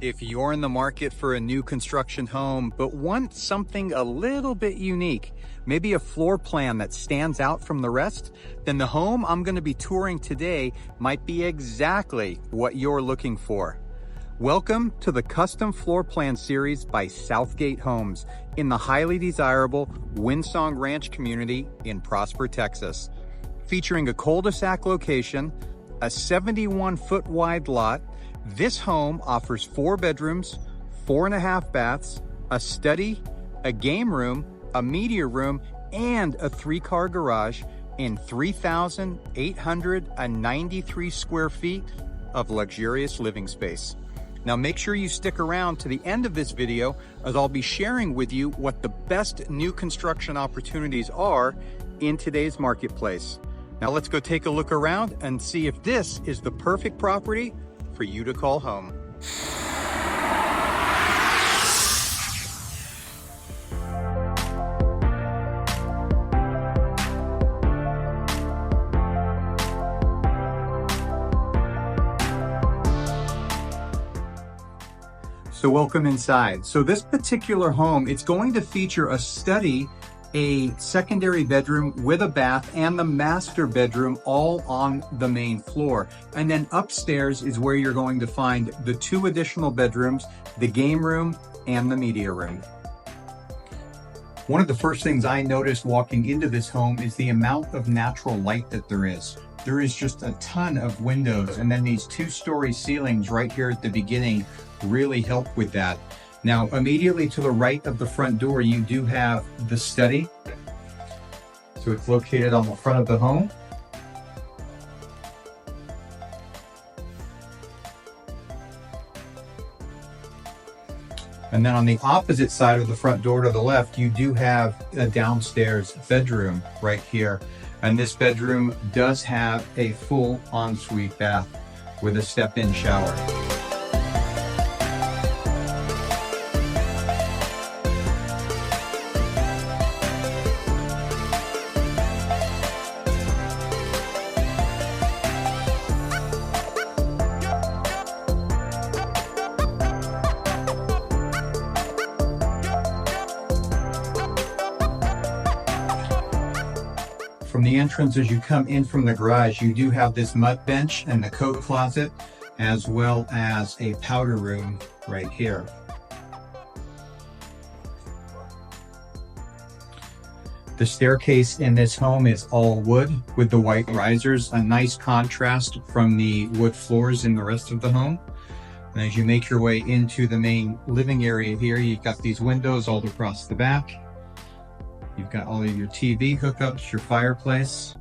If you're in the market for a new construction home, but want something a little bit unique, maybe a floor plan that stands out from the rest, then the home I'm going to be touring today might be exactly what you're looking for. Welcome to the Custom Floor Plan Series by Southgate Homes in the highly desirable Windsong Ranch Community in Prosper, Texas. Featuring a cul-de-sac location, a 71-foot wide lot, this home offers 4 bedrooms, 4.5 baths, a study, a game room, a media room, and a 3-car garage in 3,893 square feet of luxurious living space. Now make sure you stick around to the end of this video, as I'll be sharing with you what the best new construction opportunities are in today's marketplace. Now let's go take a look around and see if this is the perfect property for you to call home. So welcome inside. So this particular home, it's going to feature a study, a secondary bedroom with a bath, and the master bedroom all on the main floor. And then upstairs is where you're going to find the 2 additional bedrooms, the game room and the media room. One of the first things I noticed walking into this home is the amount of natural light that there is. There is just a ton of windows, and then these 2-story ceilings right here at the beginning really help with that. Now, immediately to the right of the front door, you do have the study. So it's located on the front of the home. And then on the opposite side of the front door to the left, you do have a downstairs bedroom right here. And this bedroom does have a full ensuite bath with a step-in shower. From the entrance, as you come in from the garage, you do have this mud bench and the coat closet, as well as a powder room right here. The staircase in this home is all wood with the white risers, a nice contrast from the wood floors in the rest of the home. And as you make your way into the main living area here, you've got these windows all across the back. You've got all of your TV hookups, your fireplace.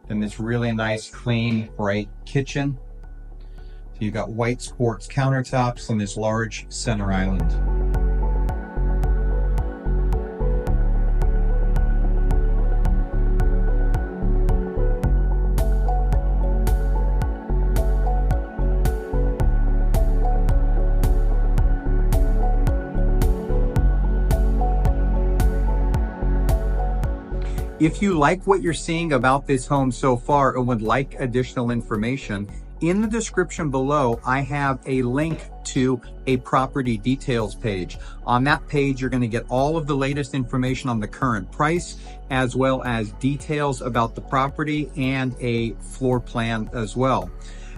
Then this really nice, clean, bright kitchen. So you've got white quartz countertops on this large center island. If you like what you're seeing about this home so far and would like additional information, in the description below, I have a link to a property details page. On that page, you're going to get all of the latest information on the current price, as well as details about the property and a floor plan as well.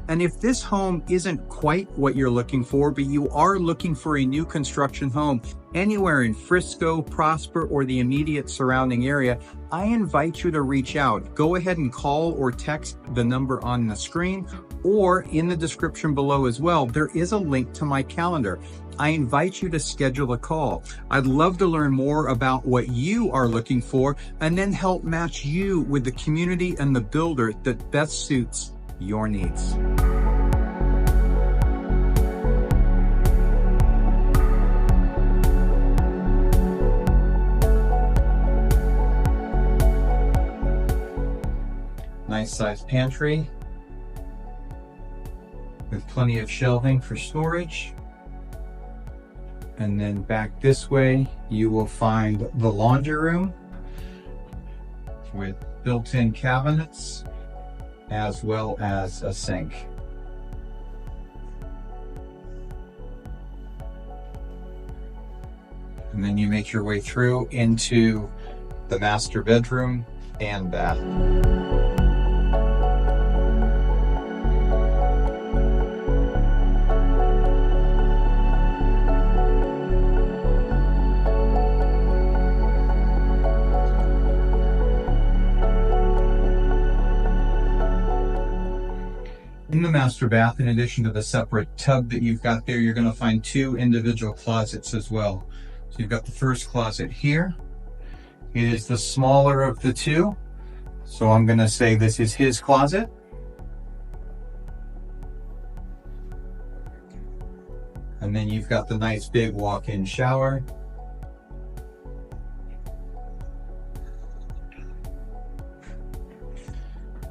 And if this home isn't quite what you're looking for, but you are looking for a new construction home anywhere in Frisco, Prosper, or the immediate surrounding area, I invite you to reach out. Go ahead and call or text the number on the screen, or in the description below as well, there is a link to my calendar. I invite you to schedule a call. I'd love to learn more about what you are looking for and then help match you with the community and the builder that best suits your needs. Nice sized pantry with plenty of shelving for storage. And then back this way, you will find the laundry room with built-in cabinets, as well as a sink. And then you make your way through into the master bedroom and bath. In the master bath, in addition to the separate tub that you've got there, you're going to find two individual closets as well. So you've got the first closet here. It is the smaller of the two. So I'm going to say this is his closet. And then you've got the nice big walk-in shower.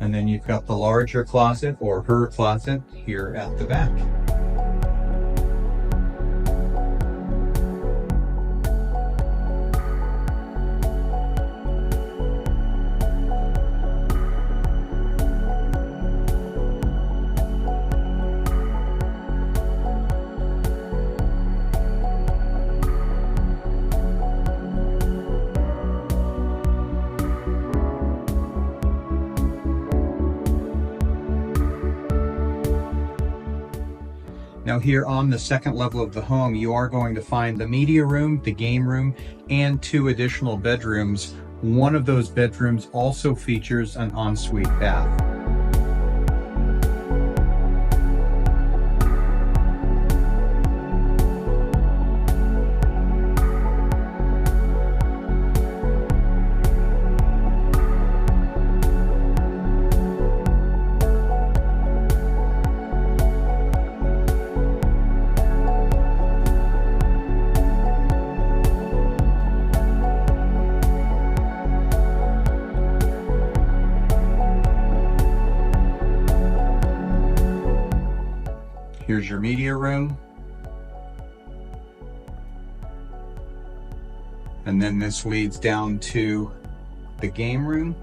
And then you've got the larger closet, or her closet, here at the back. Now here on the second level of the home, you are going to find the media room, the game room, and two additional bedrooms. One of those bedrooms also features an ensuite bath. Here's your media room. And then this leads down to the game room.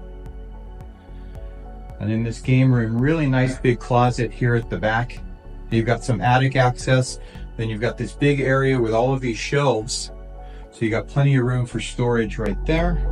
And in this game room, really nice big closet here at the back. You've got some attic access. Then you've got this big area with all of these shelves. So you got plenty of room for storage right there.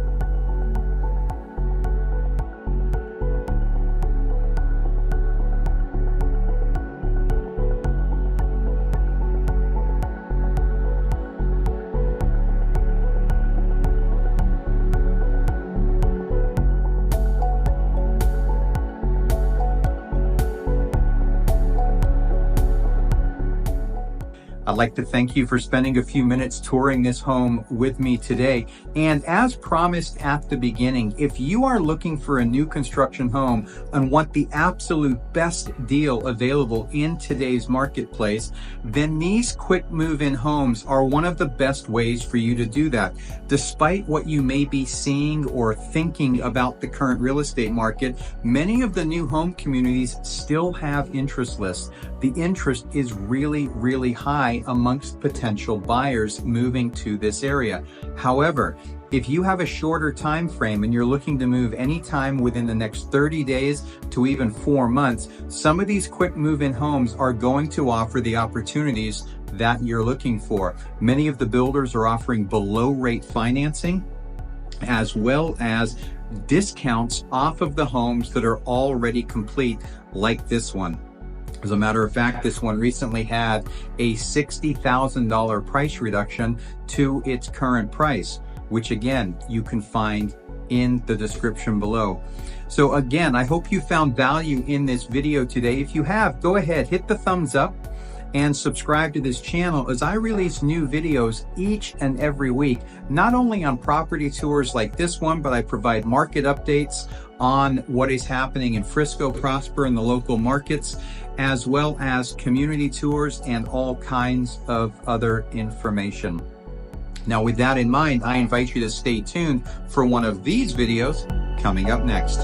I'd like to thank you for spending a few minutes touring this home with me today. And as promised at the beginning, if you are looking for a new construction home and want the absolute best deal available in today's marketplace, then these quick move-in homes are one of the best ways for you to do that. Despite what you may be seeing or thinking about the current real estate market, many of the new home communities still have interest lists. The interest is really, really high amongst potential buyers moving to this area. However, if you have a shorter time frame and you're looking to move anytime within the next 30 days to even 4 months, some of these quick move-in homes are going to offer the opportunities that you're looking for. Many of the builders are offering below rate financing, as well as discounts off of the homes that are already complete, like this one. As a matter of fact, this one recently had a $60,000 price reduction to its current price, which again, you can find in the description below. So again, I hope you found value in this video today. If you have, go ahead, hit the thumbs up and subscribe to this channel as I release new videos each and every week, not only on property tours like this one, but I provide market updates on what is happening in Frisco, Prosper, and the local markets, as well as community tours and all kinds of other information. Now, with that in mind, I invite you to stay tuned for one of these videos coming up next.